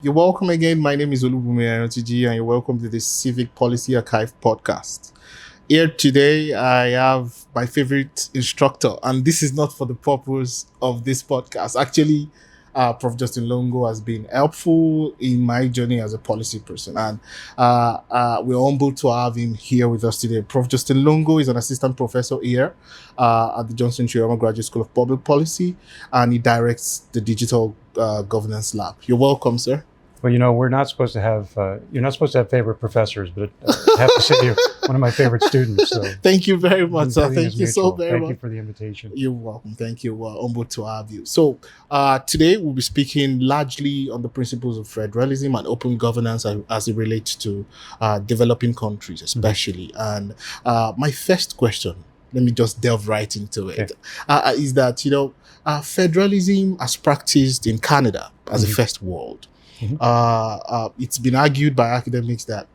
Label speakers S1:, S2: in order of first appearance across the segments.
S1: You're welcome again. My name is Olubunmi Ayantunji, and you're welcome to the Civic Policy Archive podcast. Here today, I have my favorite instructor, and this is not for the purpose of this podcast. Actually, Prof. Justin Longo has been helpful in my journey as a policy person, and we're humbled to have him here with us today. Prof. Justin Longo is an assistant professor here at the Shoyama Graduate School of Public Policy, and he directs the Digital Governance Lab. You're welcome, sir.
S2: Well, we're not supposed to have, you're not supposed to have favorite professors, but I have to say you're one of my favorite students. So
S1: thank you very much, sir. Thank you so very much.
S2: Thank you for the invitation.
S1: You're welcome. Thank you. We're humbled to have you. So today we'll be speaking largely on the principles of federalism and open governance as it relates to developing countries, especially. And my first question, let me just delve right into it, is that, federalism as practiced in Canada as a first world. It's been argued by academics that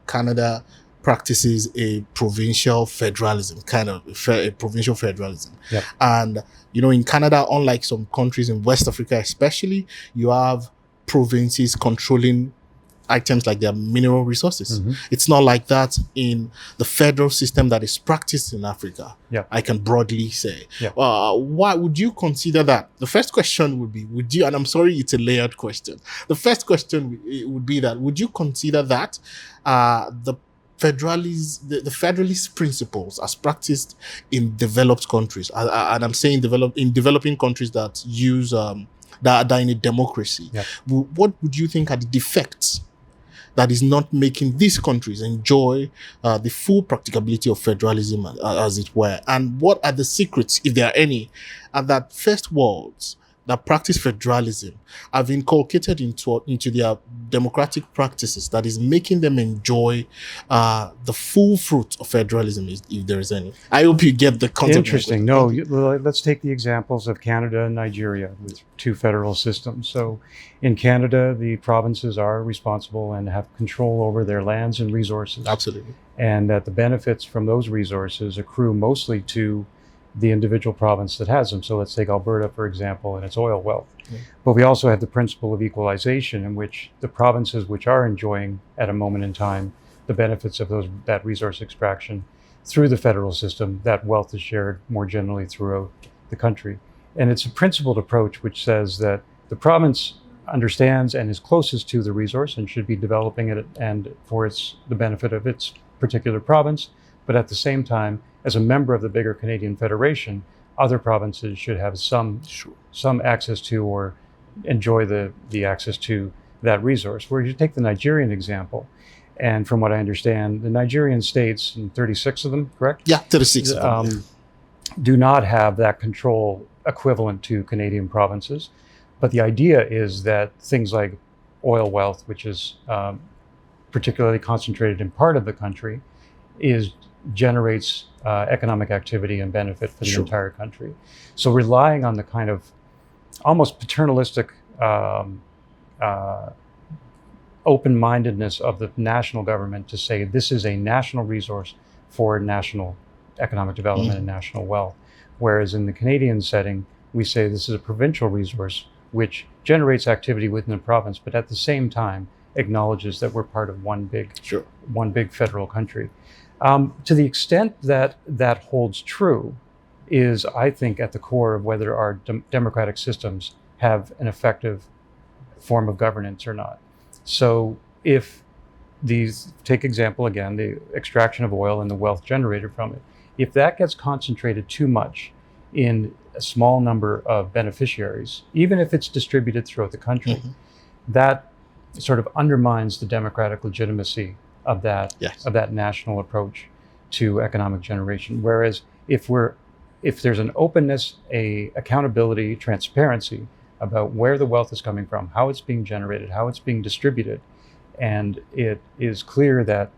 S1: Canada practices a provincial federalism, a provincial federalism.
S2: Yep.
S1: And, in Canada, unlike some countries in West Africa especially, you have provinces controlling items like their mineral resources. It's not like that in the federal system that is practiced in Africa. I can broadly say. Why would you consider that? The first question would be, and I'm sorry, it's a layered question. The first question would be that, would you consider that the federalist principles as practiced in developed countries, and I'm saying in developing countries that use, that are in a democracy, what would you think are the defects that is not making these countries enjoy the full practicability of federalism, as it were? And what are the secrets, if there are any, that first worlds that practice federalism have inculcated into their democratic practices that is making them enjoy the full fruit of federalism, if there is any? I hope you get the concept.
S2: Interesting. Let's take the examples of Canada and Nigeria with two federal systems. So in Canada, the provinces are responsible and have control over their lands and resources.
S1: Absolutely.
S2: And that the benefits from those resources accrue mostly to the individual province that has them. So let's take Alberta, for example, and its oil wealth. But we also have the principle of equalization, in which the provinces which are enjoying at a moment in time the benefits of that resource extraction through the federal system, that wealth is shared more generally throughout the country. And it's a principled approach which says that the province understands and is closest to the resource and should be developing it and for the benefit of its particular province. But at the same time, as a member of the bigger Canadian Federation, other provinces should have some access to or enjoy the access to that resource. Where you take the Nigerian example, and from what I understand, the Nigerian states, and 36 of them, correct?
S1: Yeah, 36 of them.
S2: Do not have that control equivalent to Canadian provinces. But the idea is that things like oil wealth, which is particularly concentrated in part of the country, generates economic activity and benefit for the entire country. So relying on the kind of almost paternalistic open-mindedness of the national government to say this is a national resource for national economic development and national wealth. Whereas in the Canadian setting, we say this is a provincial resource which generates activity within the province, but at the same time acknowledges that we're part of one big federal country. To the extent that that holds true is, I think, at the core of whether our democratic systems have an effective form of governance or not. So if take example again, the extraction of oil and the wealth generated from it, if that gets concentrated too much in a small number of beneficiaries, even if it's distributed throughout the country, that sort of undermines the democratic legitimacy of that national approach to economic generation. Whereas if there's an openness, a accountability, transparency about where the wealth is coming from, how it's being generated, how it's being distributed, and it is clear that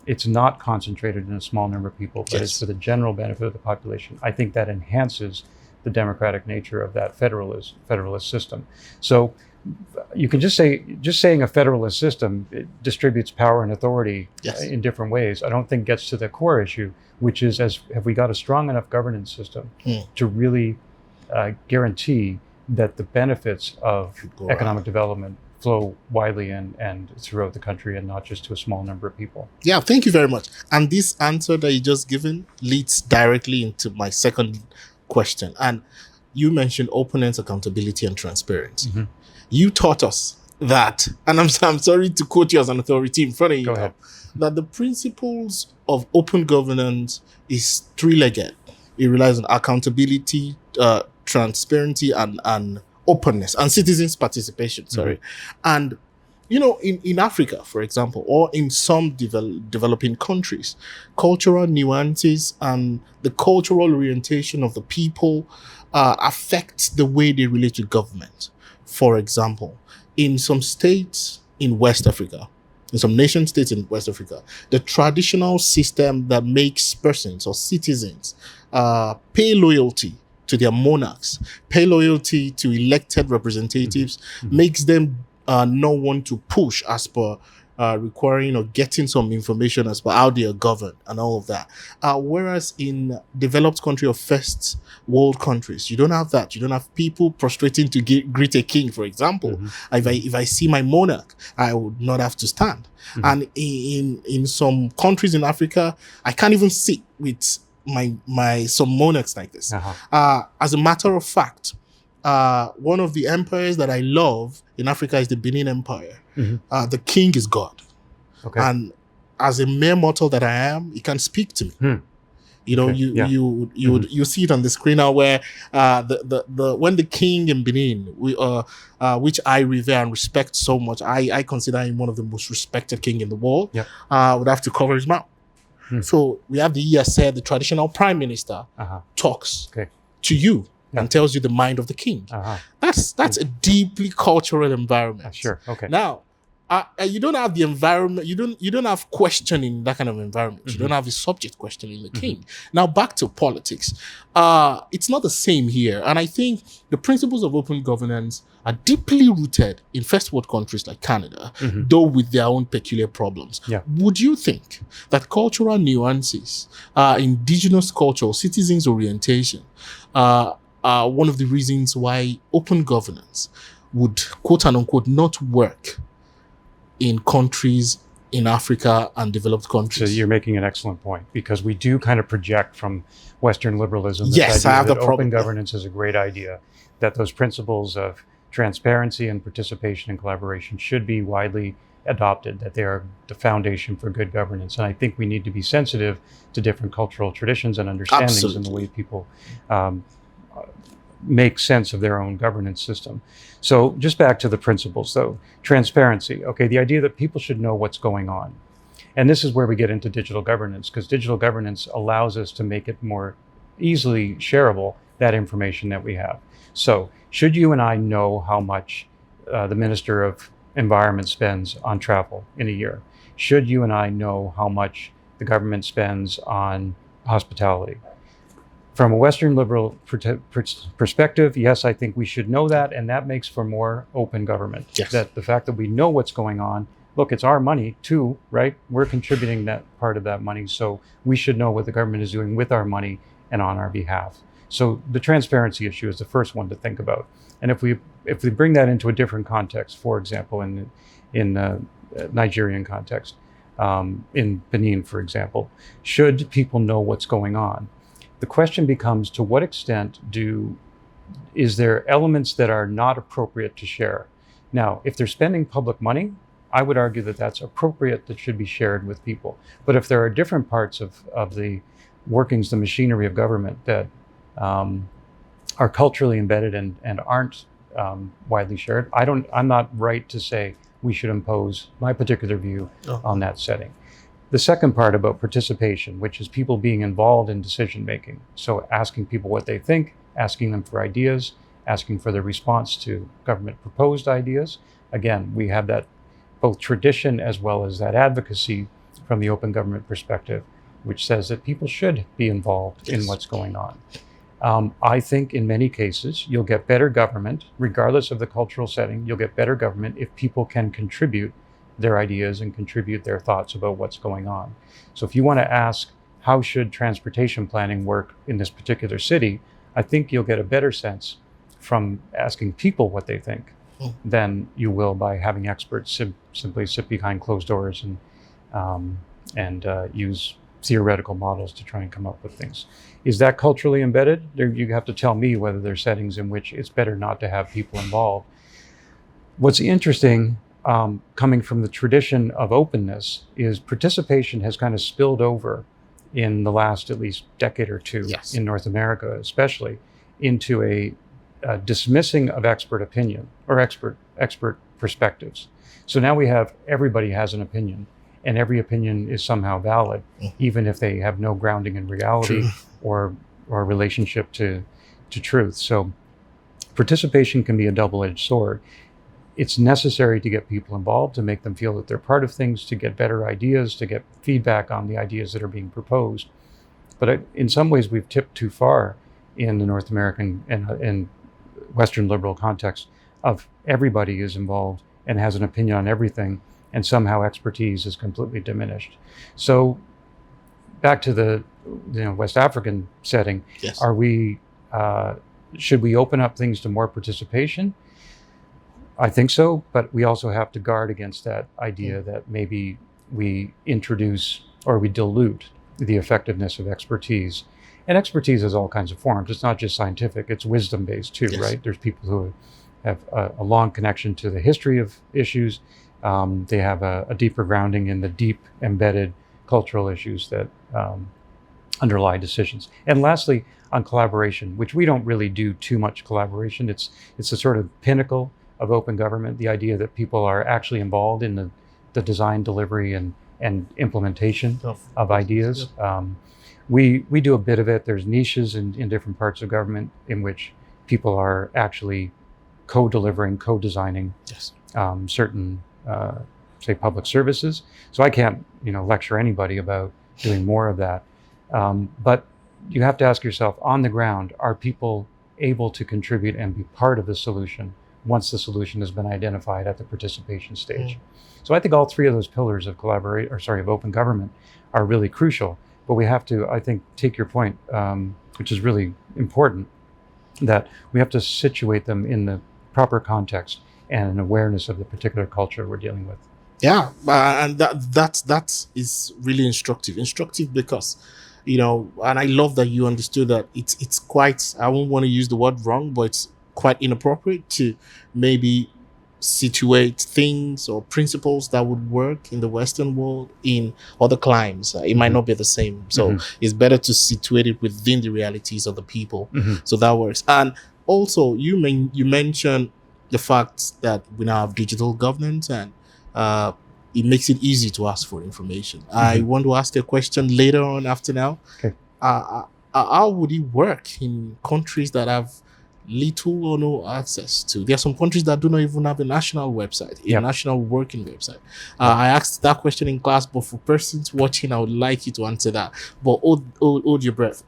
S2: it's not concentrated in a small number of people, but it's for the general benefit of the population, I think that enhances the democratic nature of that federalist system. So you can saying a federalist system, it distributes power and authority in different ways, I don't think gets to the core issue, which is, have we got a strong enough governance system to really guarantee that the benefits of economic development flow widely and throughout the country and not just to a small number of people.
S1: Yeah, thank you very much. And this answer that you just given leads directly into my second question. And you mentioned openness, accountability, and transparency.
S2: Mm-hmm.
S1: You taught us that, and I'm sorry to quote you as an authority in front of you,
S2: Go ahead.
S1: that the principles of open governance is three-legged. It relies on accountability, transparency, and openness, and citizens' participation. Sorry. Mm-hmm. And in Africa, for example, or in some developing countries, cultural nuances and the cultural orientation of the people affect the way they relate to government. For example, in some states in West Africa, in some nation states in West Africa, the traditional system that makes persons or citizens pay loyalty to their monarchs, pay loyalty to elected representatives, mm-hmm. makes them not want to push as per requiring or getting some information as per how they are governed and all of that. Whereas in developed country or first world countries, you don't have that. You don't have people prostrating to greet a king, for example. Mm-hmm. If I see my monarch, I would not have to stand. Mm-hmm. And in some countries in Africa, I can't even sit with my some monarchs like this. Uh-huh. As a matter of fact, one of the empires that I love in Africa is the Benin Empire. Mm-hmm. The king is God. Okay. And as a mere mortal that I am, he can speak to me. Hmm. You see it on the screen now where when the king in Benin, which I revere and respect so much, I consider him one of the most respected king in the world. Yep. Would have to cover his mouth. Hmm. So we have the ESA, the traditional prime minister, talks to you. And tells you the mind of the king. Uh-huh. That's a deeply cultural environment.
S2: Sure. Okay.
S1: Now, you don't have the environment. You don't have questioning that kind of environment. Mm-hmm. You don't have the subject questioning the king. Mm-hmm. Now back to politics. It's not the same here, and I think the principles of open governance are deeply rooted in first world countries like Canada, mm-hmm. though with their own peculiar problems. Yeah. Would you think that cultural nuances, indigenous culture, citizens' orientation, one of the reasons why open governance would, quote and unquote, not work in countries in Africa and developed countries?
S2: So you're making an excellent point, because we do kind of project from Western liberalism
S1: yes, I have
S2: that
S1: the problem.
S2: Open governance is a great idea, that those principles of transparency and participation and collaboration should be widely adopted, that they are the foundation for good governance. And I think we need to be sensitive to different cultural traditions and understandings Absolutely. In the way people make sense of their own governance system. So just back to the principles though, transparency. Okay, the idea that people should know what's going on. And this is where we get into digital governance, because digital governance allows us to make it more easily shareable, that information that we have. So should you and I know how much the Minister of Environment spends on travel in a year? Should you and I know how much the government spends on hospitality? From a Western liberal perspective, yes, I think we should know that, and that makes for more open government.
S1: Yes.
S2: That the fact that we know what's going on, look, it's our money too, right? We're contributing that part of that money, so we should know what the government is doing with our money and on our behalf. So the transparency issue is the first one to think about. And if we bring that into a different context, for example, in Nigerian context, in Benin, for example, should people know what's going on? The question becomes, to what extent is there elements that are not appropriate to share? Now, if they're spending public money, I would argue that that's appropriate, that should be shared with people. But if there are different parts of the workings, the machinery of government that are culturally embedded and aren't widely shared, I'm not right to say we should impose my particular view on that setting. The second part about participation, which is people being involved in decision making. So asking people what they think, asking them for ideas, asking for their response to government proposed ideas. Again, we have that both tradition as well as that advocacy from the open government perspective, which says that people should be involved in what's going on. I think in many cases, you'll get better government, regardless of the cultural setting, you'll get better government if people can contribute their ideas and contribute their thoughts about what's going on. So if you want to ask, how should transportation planning work in this particular city, I think you'll get a better sense from asking people what they think than you will by having experts simply sit behind closed doors and use theoretical models to try and come up with things. Is that culturally embedded? You have to tell me whether there are settings in which it's better not to have people involved. What's interesting, coming from the tradition of openness, is participation has kind of spilled over in the last at least decade or two,
S1: Yes.
S2: in North America especially, into a dismissing of expert opinion or expert perspectives. So now we have everybody has an opinion, and every opinion is somehow valid, even if they have no grounding in reality or relationship to truth. So participation can be a double-edged sword. It's necessary to get people involved, to make them feel that they're part of things, to get better ideas, to get feedback on the ideas that are being proposed. But in some ways, we've tipped too far in the North American and Western liberal context of everybody is involved and has an opinion on everything, and somehow expertise is completely diminished. So back to the West African setting,
S1: Yes.
S2: Should we open up things to more participation? I think so, but we also have to guard against that idea that maybe we introduce or we dilute the effectiveness of expertise. And expertise has all kinds of forms. It's not just scientific, it's wisdom-based too,
S1: Yes.
S2: right? There's people who have a long connection to the history of issues. They have a deeper grounding in the deep embedded cultural issues that underlie decisions. And lastly, on collaboration, which we don't really do too much collaboration. It's a sort of pinnacle of open government, the idea that people are actually involved in the design, delivery, and implementation of ideas. We do a bit of it. There's niches in different parts of government in which people are actually co-delivering, co-designing
S1: Yes.
S2: certain, say, public services. So I can't, lecture anybody about doing more of that. But you have to ask yourself, on the ground, are people able to contribute and be part of the solution once the solution has been identified at the participation stage? So I think all three of those pillars of of open government are really crucial. But we have to, I think, take your point, which is really important, that we have to situate them in the proper context and an awareness of the particular culture we're dealing with.
S1: Yeah, and that is really instructive because, and I love that you understood that it's quite, I won't want to use the word wrong, but it's quite inappropriate to maybe situate things or principles that would work in the Western world in other climes. It might not be the same. So it's better to situate it within the realities of the people. So that works. And also, you mentioned the fact that we now have digital governance, and it makes it easy to ask for information. I want to ask a question later on after now.
S2: Okay.
S1: How would it work in countries that have little or no access to? There are some countries that do not even have a national website, a national working website. I asked that question in class, but for persons watching, I would like you to answer that. But hold your breath.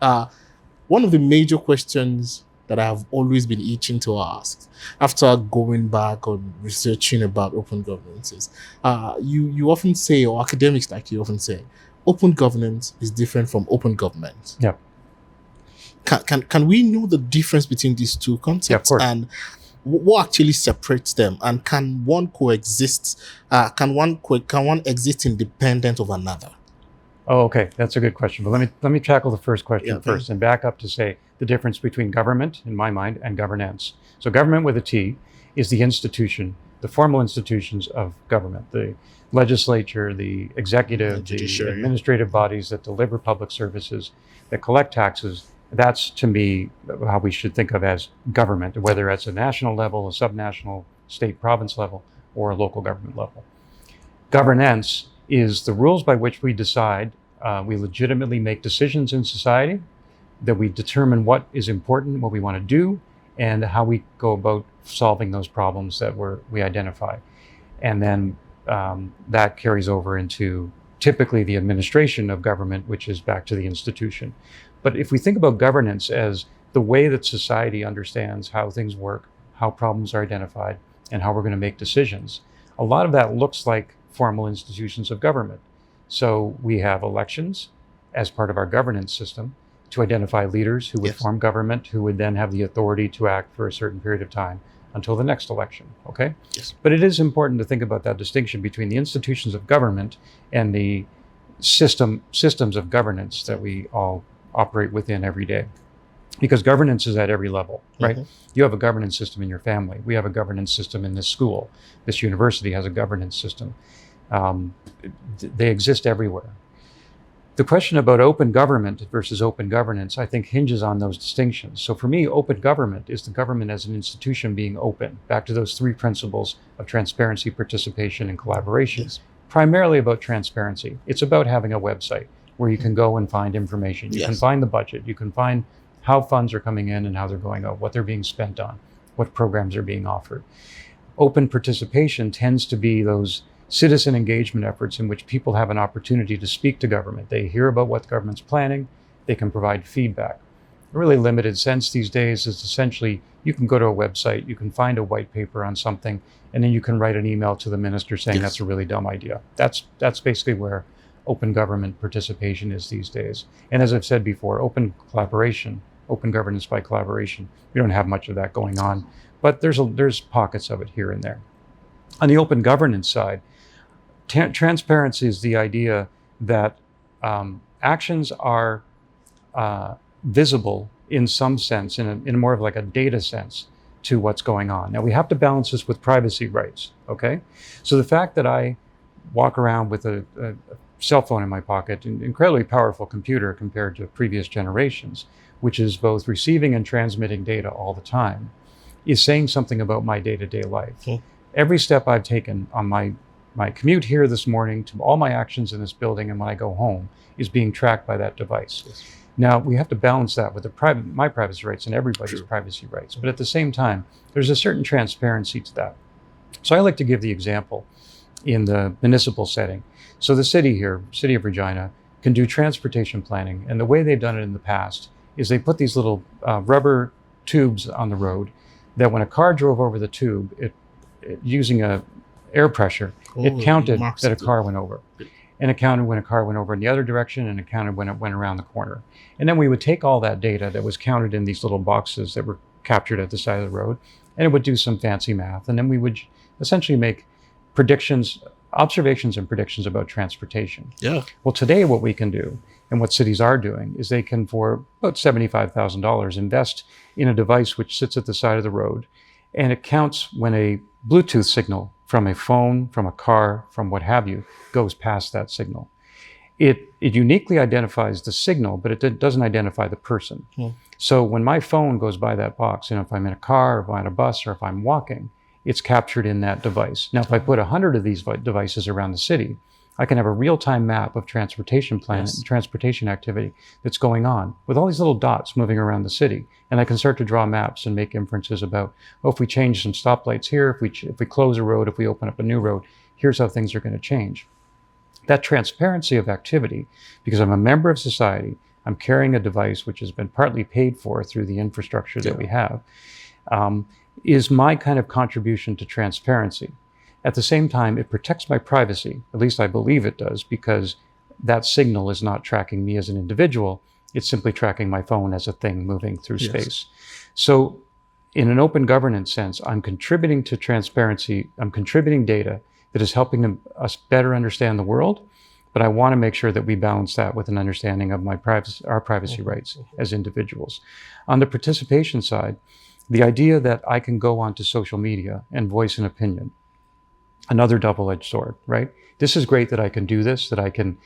S1: One of the major questions that I have always been itching to ask after going back on researching about open governance is, you often say, or academics like you often say, open governance is different from open government.
S2: Yeah.
S1: Can we know the difference between these two concepts, and what actually separates them, and can one coexist? Can one exist independent of another?
S2: Oh, okay, that's a good question. But let me tackle the first question first, and back up to say the difference between government, in my mind, and governance. So government with a T is the institution, the formal institutions of government, the legislature, the executive, the administrative bodies that deliver public services, that collect taxes. That's, to me, how we should think of as government, whether it's a national level, a subnational, state, province level, or a local government level. Governance is the rules by which we decide, we legitimately make decisions in society, that we determine what is important, what we want to do, and how we go about solving those problems that we identify. And then that carries over into typically the administration of government, which is back to the institution. But if we think about governance as the way that society understands how things work, how problems are identified, and how we're going to make decisions, a lot of that looks like formal institutions of government. So we have elections as part of our governance system to identify leaders who would form government, who would then have the authority to act for a certain period of time until the next election, okay?
S1: Yes.
S2: But it is important to think about that distinction between the institutions of government and the systems of governance that we all operate within every day. Because governance is at every level, right? You have a governance system in your family. We have a governance system in this school. This university has a governance system. They exist everywhere. The question about open government versus open governance, I think, hinges on those distinctions. So for me, open government is the government as an institution being open, back to those three principles of transparency, participation, and collaboration. Yes. Primarily about transparency. It's about having a website where you can go and find information. You can find the budget. You can find how funds are coming in and how they're going out, what they're being spent on, what programs are being offered. Open participation tends to be those citizen engagement efforts in which people have an opportunity to speak to government. They hear about what the government's planning, they can provide feedback. A really limited sense these days is essentially you can go to a website, you can find a white paper on something, and then you can write an email to the minister saying that's a really dumb idea. That's basically where open government participation is these days. And as I've said before, open collaboration, open governance by collaboration, we don't have much of that going on, but there's pockets of it here and there. On the open governance side, transparency is the idea that actions are visible in some sense, in more of like a data sense to what's going on. Now we have to balance this with privacy rights, okay? So the fact that I walk around with a cell phone in my pocket, an incredibly powerful computer compared to previous generations, which is both receiving and transmitting data all the time, is saying something about my day-to-day life. Every step I've taken on my commute here this morning to all my actions in this building and when I go home is being tracked by that device. Now, we have to balance that with my privacy rights and everybody's privacy rights. But at the same time, there's a certain transparency to that. So I like to give the example in the municipal setting. So the city here, City of Regina, can do transportation planning. And the way they've done it in the past is they put these little rubber tubes on the road that when a car drove over the tube, it using a air pressure, it counted that a car went over. And it counted when a car went over in the other direction, and it counted when it went around the corner. And then we would take all that data that was counted in these little boxes that were captured at the side of the road, and it would do some fancy math. And then we would essentially make observations and predictions about transportation. Well, today what we can do, and what cities are doing, is they can, for about $75,000, invest in a device which sits at the side of the road, and it counts when a Bluetooth signal from a phone, from a car, from what have you, goes past that signal. It uniquely identifies the signal, but it doesn't identify the person. So when my phone goes by that box, if I'm in a car, or if I'm on a bus, or if I'm walking, it's captured in that device. Now, if I put 100 of these devices around the city, I can have a real-time map of transportation transportation activity that's going on with all these little dots moving around the city. And I can start to draw maps and make inferences about, if we change some stoplights here, if we close a road, if we open up a new road, here's how things are going to change. That transparency of activity, because I'm a member of society, I'm carrying a device which has been partly paid for through the infrastructure that we have, is my kind of contribution to transparency. At the same time, it protects my privacy, at least I believe it does, because that signal is not tracking me as an individual, it's simply tracking my phone as a thing moving through space. So in an open governance sense, I'm contributing to transparency, I'm contributing data that is helping us better understand the world, but I want to make sure that we balance that with an understanding of our privacy rights as individuals. On the participation side, the idea that I can go onto social media and voice an opinion, another double-edged sword, right? This is great that I can do this, that I can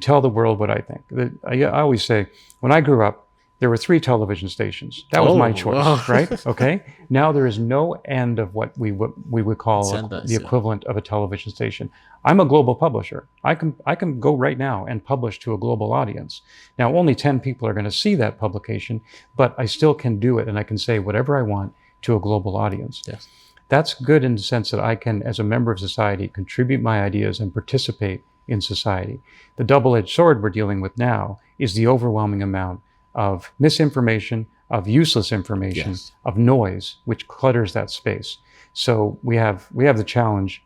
S2: tell the world what I think. I always say, when I grew up, there were 3 television stations. That was my choice, right? Okay. Now there is no end of what we would call the equivalent of a television station. I'm a global publisher. I can go right now and publish to a global audience. Now only 10 people are going to see that publication, but I still can do it, and I can say whatever I want to a global audience. That's good in the sense that I can, as a member of society, contribute my ideas and participate in society. The double-edged sword we're dealing with now is the overwhelming amount of misinformation, of useless information, of noise, which clutters that space. So we have the challenge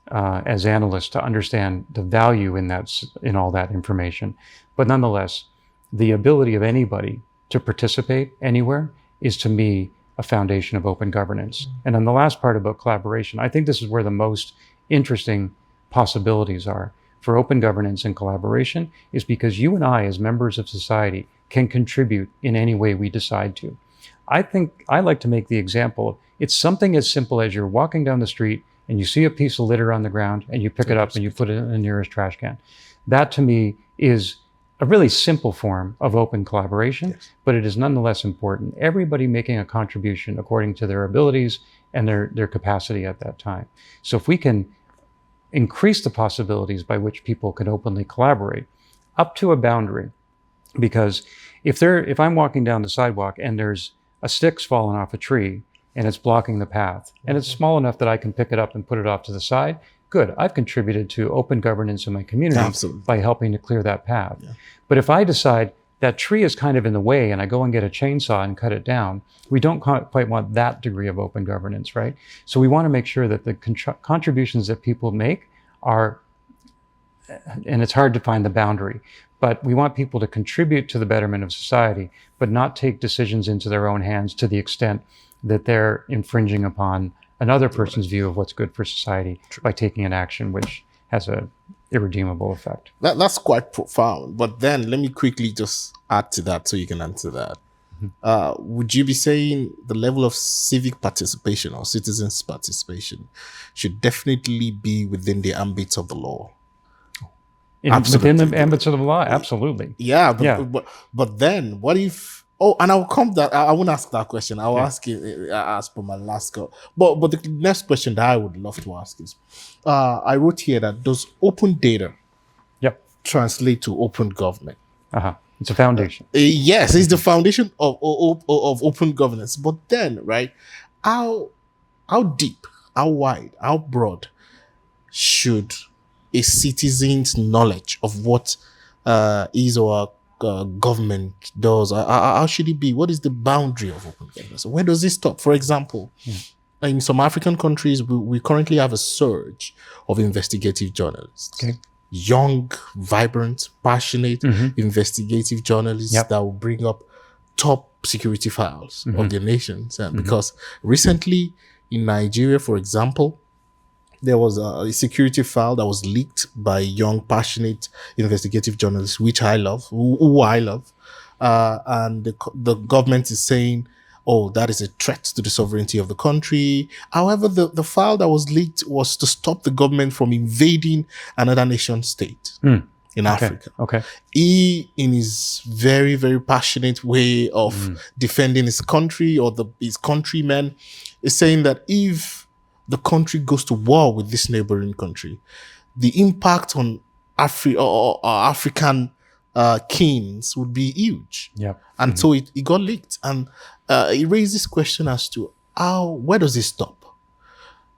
S2: as analysts to understand the value in all that information. But nonetheless, the ability of anybody to participate anywhere is, to me, a foundation of open governance. And then the last part about collaboration, I think this is where the most interesting possibilities are for open governance and collaboration, is because you and I, as members of society, can contribute in any way we decide to. I think I like to make the example of, it's something as simple as you're walking down the street and you see a piece of litter on the ground and you pick it up and you put it in the nearest trash can. That to me is a really simple form of open collaboration, yes, but it is nonetheless important. Everybody making a contribution according to their abilities and their capacity at that time. So if we can increase the possibilities by which people can openly collaborate up to a boundary, because if I'm walking down the sidewalk and there's a stick's fallen off a tree and it's blocking the path, and it's small enough that I can pick it up and put it off to the side, good. I've contributed to open governance in my community.
S1: Absolutely.
S2: By helping to clear that path.
S1: Yeah.
S2: But if I decide that tree is kind of in the way and I go and get a chainsaw and cut it down, we don't quite want that degree of open governance, right? So we want to make sure that the contributions that people make are, and it's hard to find the boundary, but we want people to contribute to the betterment of society, but not take decisions into their own hands to the extent that they're infringing upon another person's view of what's good for society by taking an action which has a irredeemable effect.
S1: That's quite profound. But then let me quickly just add to that so you can answer that. Would you be saying the level of civic participation or citizens' participation should definitely be within the ambits of the law?
S2: Within the ambits of the law, absolutely.
S1: Yeah, but then what if? Oh, and I'll come that I won't ask that question. I'll ask it as per my last go. But the next question that I would love to ask is, I wrote here that does open data translate to open government?
S2: It's a foundation.
S1: Yes, it's the foundation of open governance. But then, right, how deep, how wide, how broad should a citizen's knowledge of what is or government does, how should it be? What is the boundary of open governance? Where does it stop? For example, in some African countries, we currently have a surge of investigative journalists. Okay. Young, vibrant, passionate investigative journalists that will bring up top security files of their nations. Because recently in Nigeria, for example, there was a security file that was leaked by young, passionate investigative journalists, which I love, who I love. And the government is saying, oh, that is a threat to the sovereignty of the country. However, the file that was leaked was to stop the government from invading another nation state in Africa. Okay. He, in his very, very passionate way of defending his country or his countrymen, is saying that if the country goes to war with this neighboring country, the impact on African kings would be huge. And so it got leaked. And it raises this question as to where does it stop?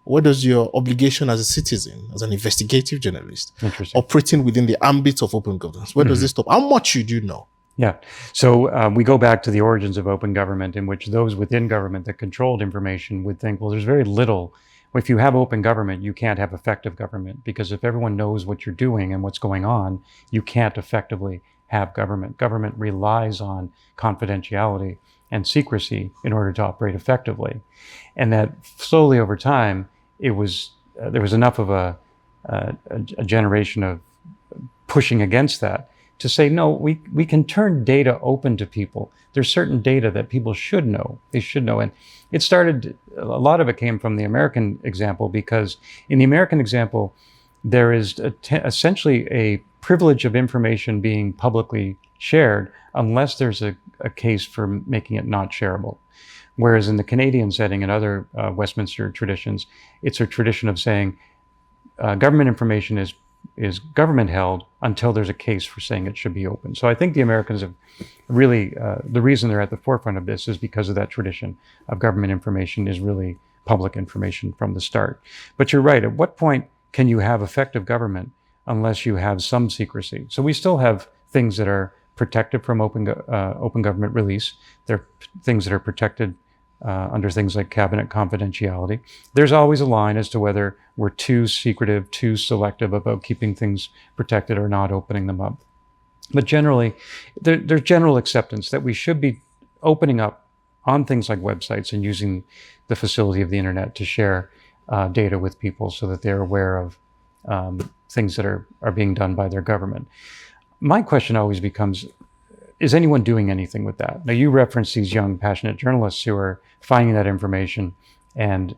S1: Where does your obligation as a citizen, as an investigative journalist, operating within the ambit of open governance, where does it stop? How much should you know?
S2: Yeah. So we go back to the origins of open government, in which those within government that controlled information would think, well, there's very little. If you have open government, you can't have effective government, because if everyone knows what you're doing and what's going on, you can't effectively have government. Government relies on confidentiality and secrecy in order to operate effectively. And that slowly over time, there was enough of a generation of pushing against that to say, no, we can turn data open to people. There's certain data that people should know. They should know. And it started, a lot of it came from the American example, because in the American example, there is essentially a privilege of information being publicly shared unless there's a case for making it not shareable. Whereas in the Canadian setting and other Westminster traditions, it's a tradition of saying government information is government held until there's a case for saying it should be open. So I think the Americans have really, the reason they're at the forefront of this is because of that tradition of government information is really public information from the start. But you're right, at what point can you have effective government unless you have some secrecy? So we still have things that are protected from open government release. There are things that are protected under things like cabinet confidentiality. There's always a line as to whether we're too secretive, too selective about keeping things protected or not opening them up. But generally, there's general acceptance that we should be opening up on things like websites and using the facility of the internet to share data with people so that they're aware of things that are being done by their government. My question always becomes, is anyone doing anything with that? Now, you reference these young, passionate journalists who are finding that information and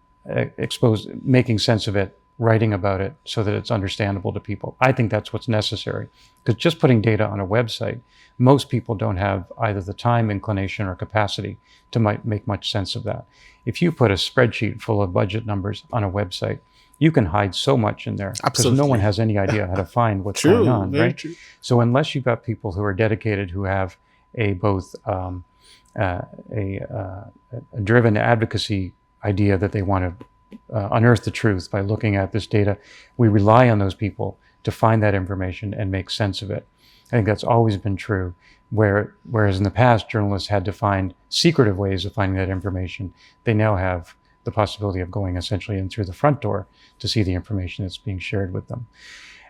S2: making sense of it, writing about it so that it's understandable to people. I think that's what's necessary, because just putting data on a website, most people don't have either the time, inclination, or capacity to make much sense of that. If you put a spreadsheet full of budget numbers on a website, you can hide so much in there because no one has any idea how to find what's going on, right? True. So unless you've got people who are dedicated, who have both a driven advocacy idea that they want to unearth the truth by looking at this data, we rely on those people to find that information and make sense of it. I think that's always been true, whereas in the past, journalists had to find secretive ways of finding that information. They now have the possibility of going essentially in through the front door to see the information that's being shared with them.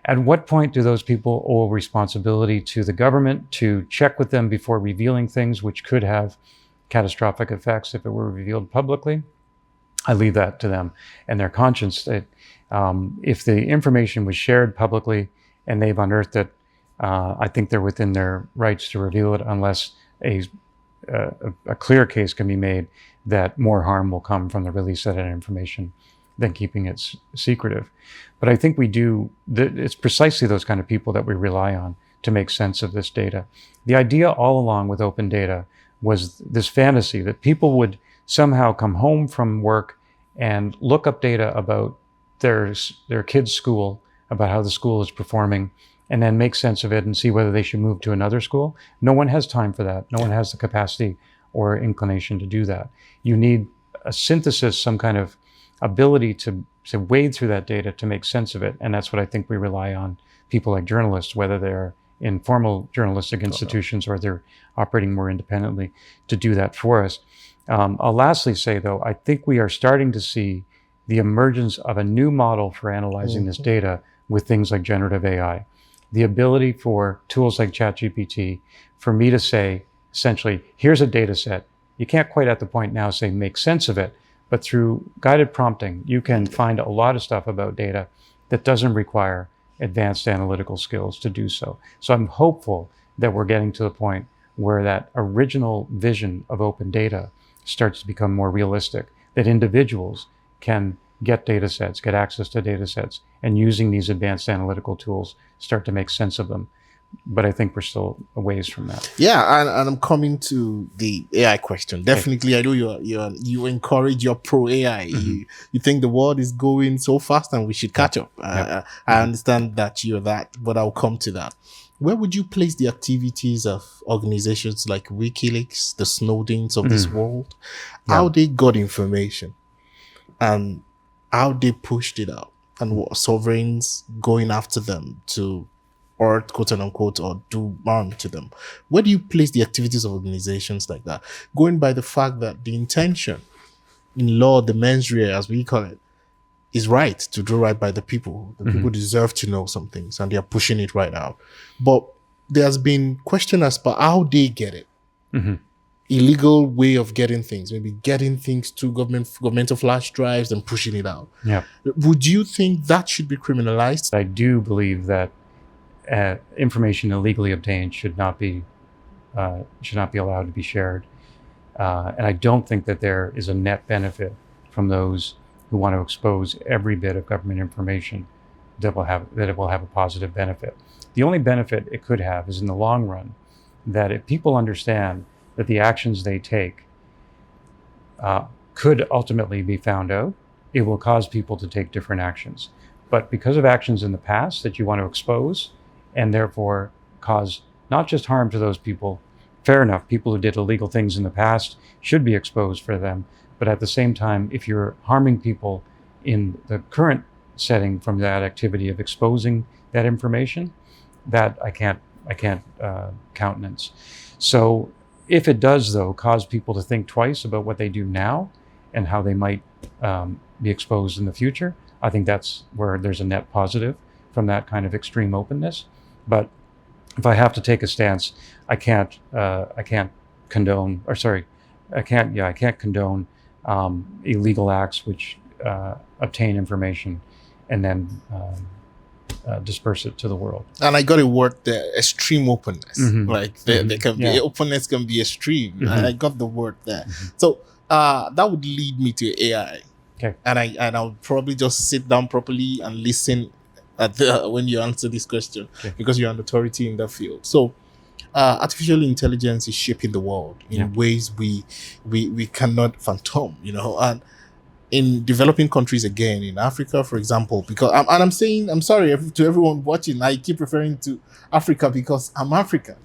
S2: At what point do those people owe responsibility to the government to check with them before revealing things which could have catastrophic effects if it were revealed publicly? I leave that to them and their conscience. If the information was shared publicly and they've unearthed it, I think they're within their rights to reveal it, unless a clear case can be made that more harm will come from the release of that information than keeping it secretive. But I think it's precisely those kind of people that we rely on to make sense of this data. The idea all along with open data was this fantasy that people would somehow come home from work and look up data about their kid's school, about how the school is performing, and then make sense of it and see whether they should move to another school. No one has time for that. No one has the capacity or inclination to do that. You need a synthesis, some kind of ability to wade through that data to make sense of it. And that's what I think we rely on people like journalists, whether they're in formal journalistic institutions or they're operating more independently, to do that for us. I'll lastly say, though, I think we are starting to see the emergence of a new model for analyzing this data with things like generative AI. The ability for tools like ChatGPT, for me to say, essentially, here's a data set. You can't quite at the point now say make sense of it, but through guided prompting, you can find a lot of stuff about data that doesn't require advanced analytical skills to do so. So I'm hopeful that we're getting to the point where that original vision of open data starts to become more realistic, that individuals can get data sets, get access to data sets, and using these advanced analytical tools, start to make sense of them. But I think we're still a ways from that.
S1: Yeah, and I'm coming to the AI question. Definitely, I know you encourage your pro AI. Mm-hmm. You think the world is going so fast and we should catch up. I understand that you're that, but I'll come to that. Where would you place the activities of organizations like WikiLeaks, the Snowdens of this world? How they got information and how they pushed it out, and what sovereigns going after them to, or quote unquote, or do harm to them? Where do you place the activities of organizations like that? Going by the fact that the intention in law, the mens rea, as we call it, is right, to do right by the people. The people deserve to know some things, and they are pushing it right out. But there's been question as to how they get it. Illegal way of getting things, maybe getting things to governmental flash drives and pushing it out. Yeah. Would you think that should be criminalized?
S2: I do believe that information illegally obtained should not be allowed to be shared, and I don't think that there is a net benefit from those who want to expose every bit of government information that it will have a positive benefit. The only benefit it could have is in the long run, that if people understand that the actions they take could ultimately be found out, it will cause people to take different actions. But because of actions in the past that you want to expose, and therefore cause not just harm to those people, fair enough, people who did illegal things in the past should be exposed for them. But at the same time, if you're harming people in the current setting from that activity of exposing that information, that I can't countenance. So if it does, though, cause people to think twice about what they do now and how they might be exposed in the future, I think that's where there's a net positive from that kind of extreme openness. But if I have to take a stance, I can't condone, or sorry, I can't condone illegal acts which obtain information and then disperse it to the world.
S1: And I got a word there, extreme openness.
S2: Mhm.
S1: Like there can be openness can be extreme.
S2: Mhm.
S1: I got the word there.
S2: Mhm.
S1: So that would lead me to AI.
S2: Okay.
S1: And I'll probably just sit down properly and listen when you answer this question,
S2: Okay.
S1: because you're an authority in that field. So artificial intelligence is shaping the world in ways we cannot fathom, and in developing countries, again, in Africa, for example, because I'm sorry to everyone watching, I keep referring to Africa because I'm African,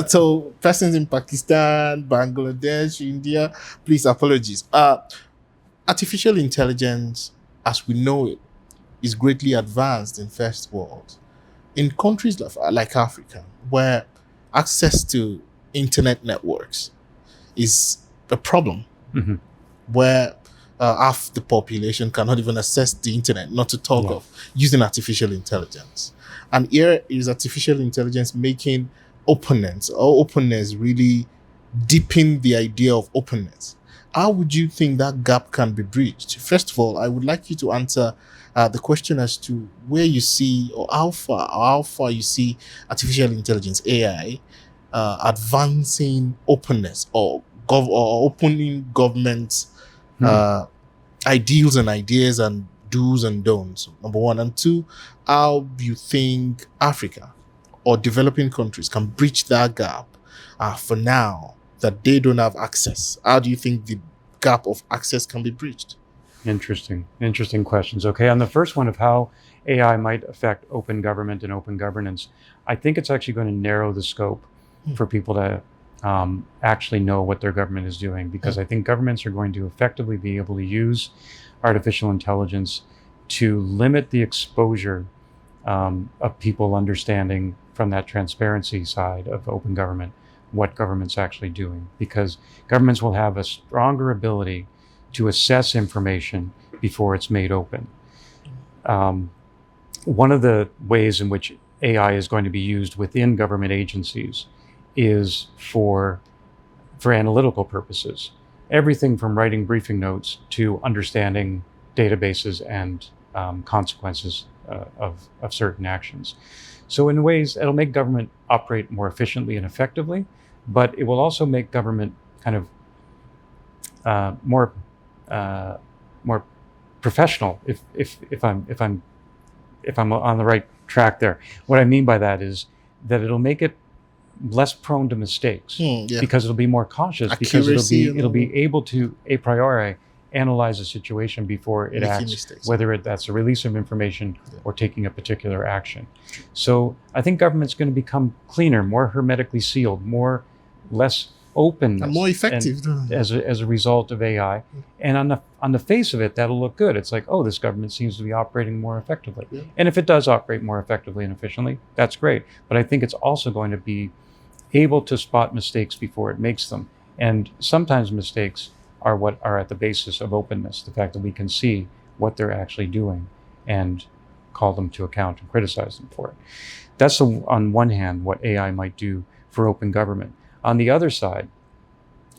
S1: So persons in Pakistan, Bangladesh, India, please apologies. Artificial intelligence, as we know it, is greatly advanced in first world. In countries like Africa, where access to internet networks is a problem,
S2: Mhm.
S1: where half the population cannot even access the internet, not to talk of using artificial intelligence. And here is artificial intelligence making openness really deepen the idea of openness. How would you think that gap can be bridged? First of all, I would like you to answer the question as to where you see, or how far you see artificial intelligence, AI, advancing openness or opening governments ideals and ideas and do's and don'ts, number one. And two, how you think Africa or developing countries can bridge that gap for now that they don't have access. How do you think the gap of access can be bridged?
S2: Interesting questions. Okay, on the first one of how AI might affect open government and open governance, I think it's actually going to narrow the scope for people to actually know what their government is doing, because I think governments are going to effectively be able to use artificial intelligence to limit the exposure of people understanding from that transparency side of open government what government's actually doing, because governments will have a stronger ability to assess information before it's made open. One of the ways in which AI is going to be used within government agencies is for analytical purposes. Everything from writing briefing notes to understanding databases and consequences of certain actions. So in ways, it'll make government operate more efficiently and effectively, but it will also make government kind of more professional. If I'm on the right track there. What I mean by that is that it'll make it less prone to mistakes because it'll be more cautious,
S1: Accuracy,
S2: because it'll be able to a priori analyze a situation before it acts,
S1: mistakes.
S2: whether that's a release of information or taking a particular action. So I think government's going to become cleaner, more hermetically sealed, less open,
S1: and more effective
S2: as a result of AI. And on the face of it, that'll look good. It's like, oh, this government seems to be operating more effectively. Yeah. And if it does operate more effectively and efficiently, that's great. But I think it's also going to be able to spot mistakes before it makes them. And sometimes mistakes are what are at the basis of openness, the fact that we can see what they're actually doing and call them to account and criticize them for it. That's on one hand what AI might do for open government. On the other side,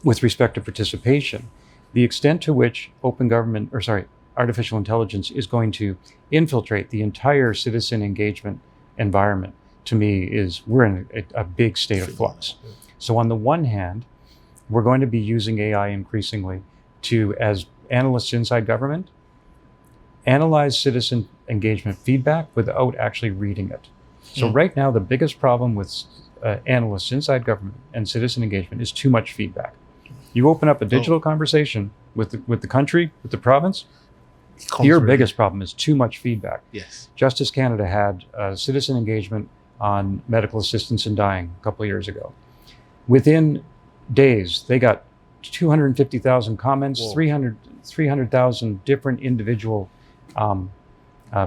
S2: with respect to participation, the extent to which artificial intelligence is going to infiltrate the entire citizen engagement environment, to me, we're in a big state of flux. So on the one hand, we're going to be using AI increasingly to, as analysts inside government, analyze citizen engagement feedback without actually reading it. So right now, the biggest problem with analysts inside government and citizen engagement is too much feedback. You open up a digital conversation with the country, with the province, your biggest problem is too much feedback.
S1: Yes.
S2: Justice Canada had citizen engagement on medical assistance in dying a couple of years ago. Within days, they got 250,000 comments, 300,000 different individual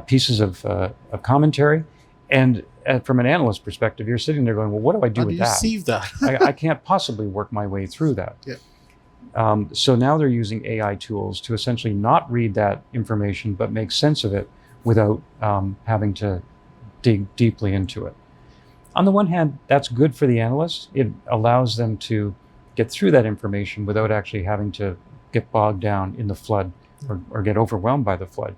S2: pieces of commentary. And from an analyst perspective, you're sitting there going, well, what do I do with that?
S1: How do you receive that?
S2: I can't possibly work my way through that.
S1: Yeah.
S2: So now they're using AI tools to essentially not read that information, but make sense of it without having to dig deeply into it. On the one hand, that's good for the analysts. It allows them to get through that information without actually having to get bogged down in the flood or get overwhelmed by the flood.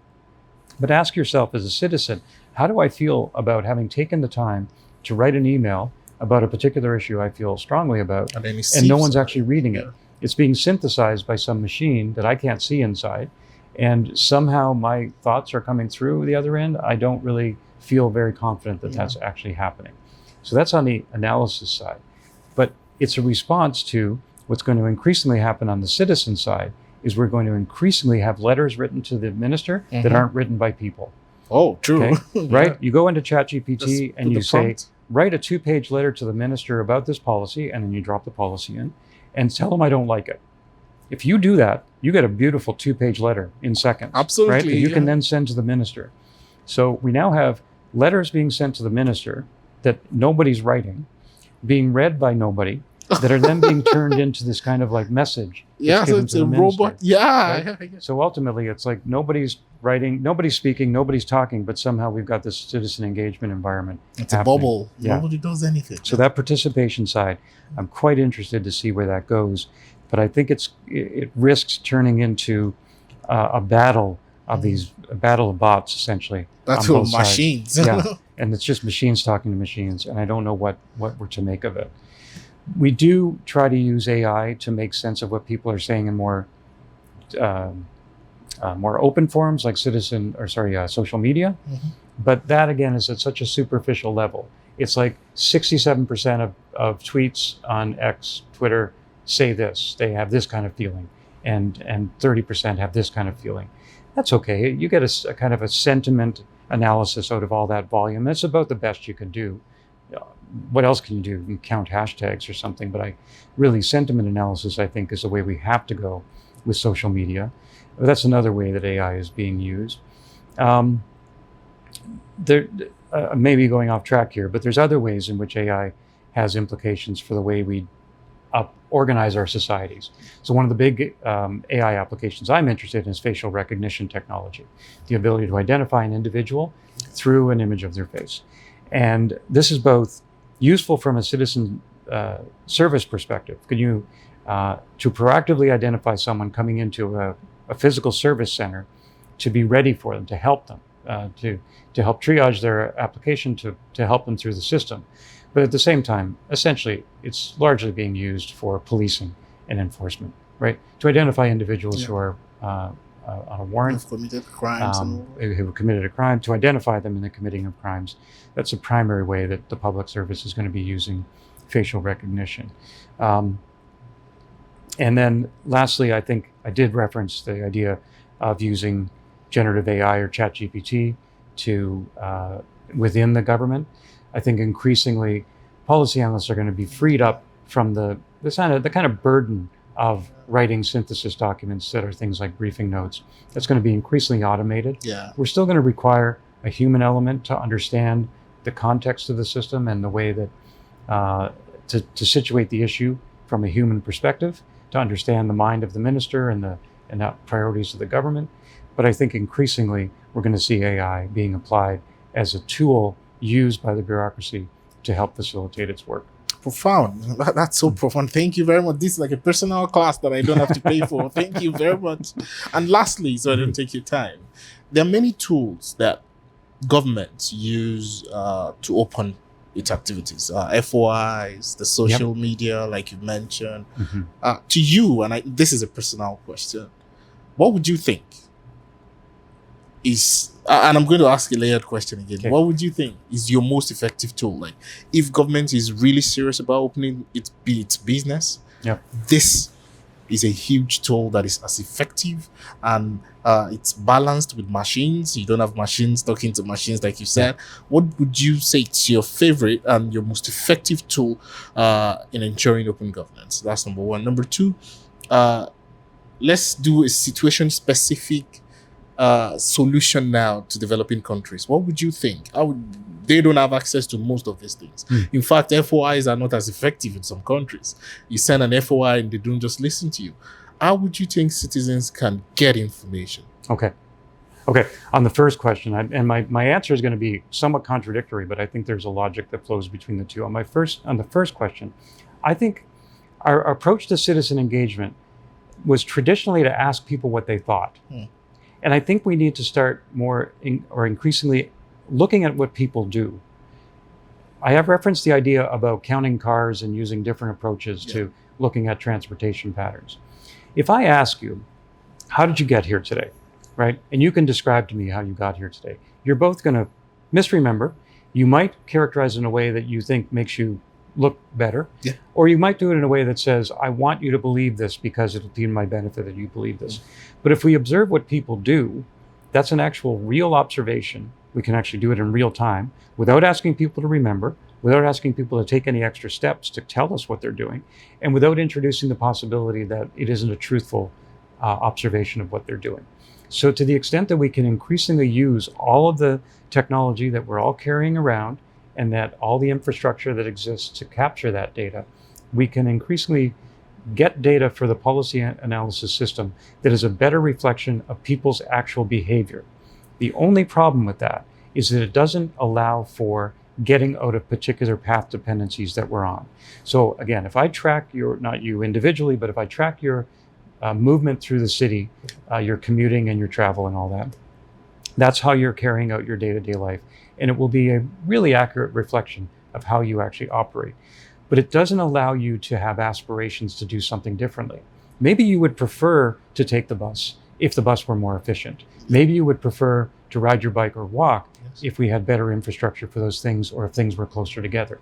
S2: But ask yourself as a citizen, how do I feel about having taken the time to write an email about a particular issue I feel strongly about, and no one's actually reading it? It's being synthesized by some machine that I can't see inside, and somehow my thoughts are coming through the other end. I don't really feel very confident that that's actually happening. So that's on the analysis side. But it's a response to what's going to increasingly happen on the citizen side, is we're going to increasingly have letters written to the minister that aren't written by people.
S1: Oh, true.
S2: Okay? Right? You go into ChatGPT and you say, write a 2-page letter to the minister about this policy, and then you drop the policy in and tell them I don't like it. If you do that, you get a beautiful 2-page letter in seconds.
S1: Absolutely.
S2: Right? That you can then send to the minister. So we now have letters being sent to the minister that nobody's writing, being read by nobody, that are then being turned into this kind of like message.
S1: Yeah, so it's a robot. Yeah.
S2: Right? So ultimately, it's like nobody's writing, nobody's speaking, nobody's talking, but somehow we've got this citizen engagement environment.
S1: It's
S2: happening.
S1: a bubble.
S2: Yeah.
S1: Nobody does anything.
S2: So that participation side, I'm quite interested to see where that goes. But I think it risks turning into a battle of a battle of bots, essentially.
S1: That's what machines.
S2: Yeah, and it's just machines talking to machines, and I don't know what we're to make of it. We do try to use AI to make sense of what people are saying in more open forums, like social media. But that again is at such a superficial level. It's like 67% of tweets on X, Twitter, say this. They have this kind of feeling, and 30% have this kind of feeling. That's okay. You get a kind of a sentiment analysis out of all that volume. That's about the best you can do. What else can you do? You can count hashtags or something, but sentiment analysis, I think, is the way we have to go with social media. But that's another way that AI is being used. Maybe going off track here, but there's other ways in which AI has implications for the way we organize our societies. So one of the big AI applications I'm interested in is facial recognition technology, the ability to identify an individual through an image of their face. And this is both useful from a citizen service perspective. Could you, to proactively identify someone coming into a physical service center, to be ready for them, to help them, to help triage their application, to help them through the system. But at the same time, essentially, it's largely being used for policing and enforcement, right? To identify individuals who are on a warrant,
S1: who've committed crimes,
S2: who committed a crime, to identify them in the committing of crimes. That's a primary way that the public service is going to be using facial recognition. And then lastly, I think I did reference the idea of using generative AI or ChatGPT to within the government. I think increasingly policy analysts are going to be freed up from the kind of burden of writing synthesis documents that are things like briefing notes. That's going to be increasingly automated.
S1: Yeah.
S2: We're still going to require a human element to understand the context of the system and the way that to situate the issue from a human perspective, to understand the mind of the minister and the priorities of the government. But I think increasingly we're going to see AI being applied as a tool used by the bureaucracy to help facilitate its work.
S1: Profound. That's so profound. Thank you very much. This is like a personal class that I don't have to pay for. Thank you very much. And lastly, so I don't take your time, there are many tools that governments use to open its activities. FOIs, the social media, like you mentioned. To you, and this is a personal question, what would you think is, and I'm going to ask a layered question again. Okay. What would you think is your most effective tool? Like, if government is really serious about opening its business, this is a huge tool that is as effective, and it's balanced with machines. You don't have machines talking to machines, like you said. What would you say is your favorite and your most effective tool in ensuring open governance? That's number one. Number two, let's do a situation-specific solution now to developing countries. What would you think? They don't have access to most of these things. In fact, FOIs are not as effective in some countries. You send an FOI and they don't just listen to you. How would you think citizens can get information? Okay.
S2: On the first question, and my answer is going to be somewhat contradictory, but I think there's a logic that flows between the two. On the first question, I think Our approach to citizen engagement was traditionally to ask people what they thought. And I think we need to start increasingly looking at what people do. I have referenced the idea about counting cars and using different approaches to looking at transportation patterns. If I ask you, how did you get here today, right? And you can describe to me how you got here today. You're both going to misremember. You might characterize in a way that you think makes you look better, or you might do it in a way that says, I want you to believe this because it'll be in my benefit that you believe this. But if we observe what people do, that's an actual real observation. We can actually do it in real time without asking people to remember, without asking people to take any extra steps to tell us what they're doing, and without introducing the possibility that it isn't a truthful observation of what they're doing. So to the extent that we can increasingly use all of the technology that we're all carrying around and that all the infrastructure that exists to capture that data, we can increasingly get data for the policy analysis system that is a better reflection of people's actual behavior. The only problem with that is that it doesn't allow for getting out of particular path dependencies that we're on. So again, if I track not you individually, but if I track your movement through the city, your commuting and your travel and all that, that's how you're carrying out your day-to-day life. And it will be a really accurate reflection of how you actually operate. But it doesn't allow you to have aspirations to do something differently. Maybe you would prefer to take the bus if the bus were more efficient. Maybe you would prefer to ride your bike or walk if we had better infrastructure for those things, or if things were closer together.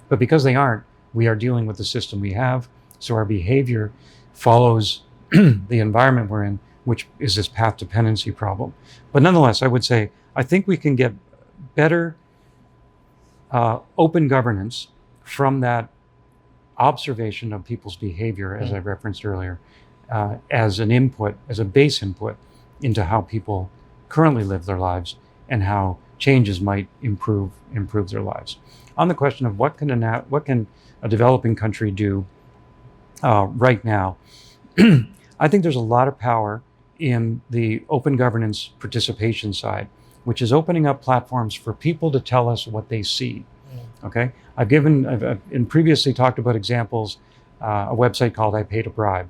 S2: But because they aren't, we are dealing with the system we have. So our behavior follows the environment we're in, which is this path dependency problem. But nonetheless, I would say, I think we can get better open governance from that observation of people's behavior, as I referenced earlier, as an input, as a base input into how people currently live their lives and how changes might improve their lives. On the question of what can a developing country do right now, I think there's a lot of power in the open governance participation side, which is opening up platforms for people to tell us what they see. Okay, I've previously talked about examples, a website called I Paid a Bribe,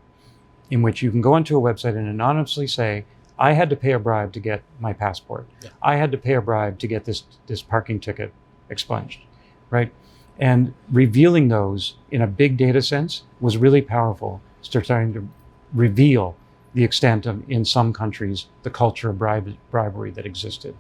S2: in which you can go onto a website and anonymously say, I had to pay a bribe to get my passport. I had to pay a bribe to get this parking ticket expunged, right? And revealing those in a big data sense was really powerful, starting to reveal the extent of, in some countries, the culture of bribery that existed.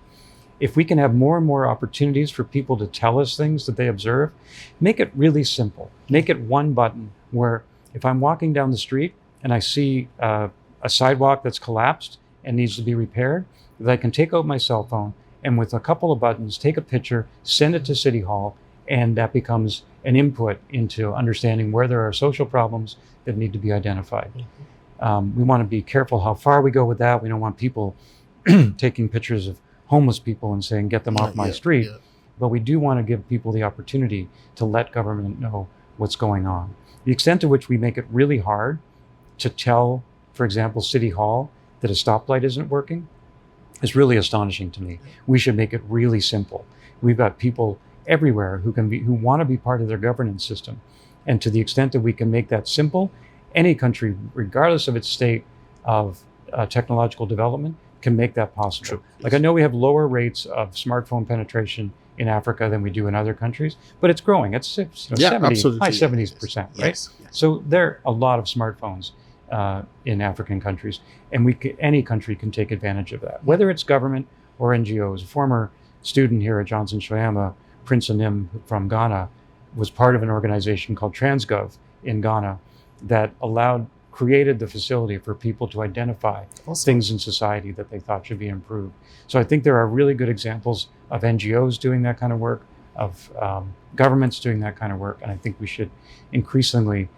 S2: If we can have more and more opportunities for people to tell us things that they observe, make it really simple. Make it one button where if I'm walking down the street and I see a sidewalk that's collapsed and needs to be repaired, that I can take out my cell phone and with a couple of buttons, take a picture, send it to City Hall, and that becomes an input into understanding where there are social problems that need to be identified. We want to be careful how far we go with that. We don't want people taking pictures of homeless people and saying, get them off my street. But we do want to give people the opportunity to let government know what's going on. The extent to which we make it really hard to tell, for example, City Hall that a stoplight isn't working is really astonishing to me. We should make it really simple. We've got people everywhere who want to be part of their governance system. And to the extent that we can make that simple, any country, regardless of its state of technological development, can make that possible. True. Like I know we have lower rates of smartphone penetration in Africa than we do in other countries, but it's growing. It's 70, high 70%, right? Yes. So there are a lot of smartphones in African countries, and any country can take advantage of that, whether it's government or NGOs. A former student here at Johnson Shoyama, Prince Anim from Ghana, was part of an organization called TransGov in Ghana that created the facility for people to identify things in society that they thought should be improved. So I think there are really good examples of NGOs doing that kind of work, of governments doing that kind of work, and I think we should increasingly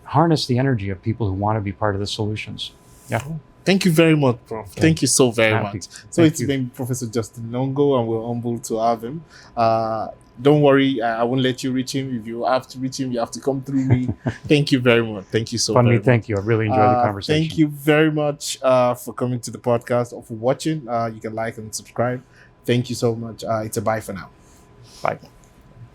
S2: harness the energy of people who want to be part of the solutions. Yeah.
S1: Thank you very much, Prof. Okay. Thank you so very much. So it's been Professor Justin Longo, and we're humbled to have him. Don't worry, I won't let you reach him. If you have to reach him, you have to come through me. Thank you very much. Thank you so very much.
S2: Thank you. I really enjoyed the conversation.
S1: Thank you very much for coming to the podcast or for watching. You can like and subscribe. Thank you so much. It's a bye for now.
S2: Bye.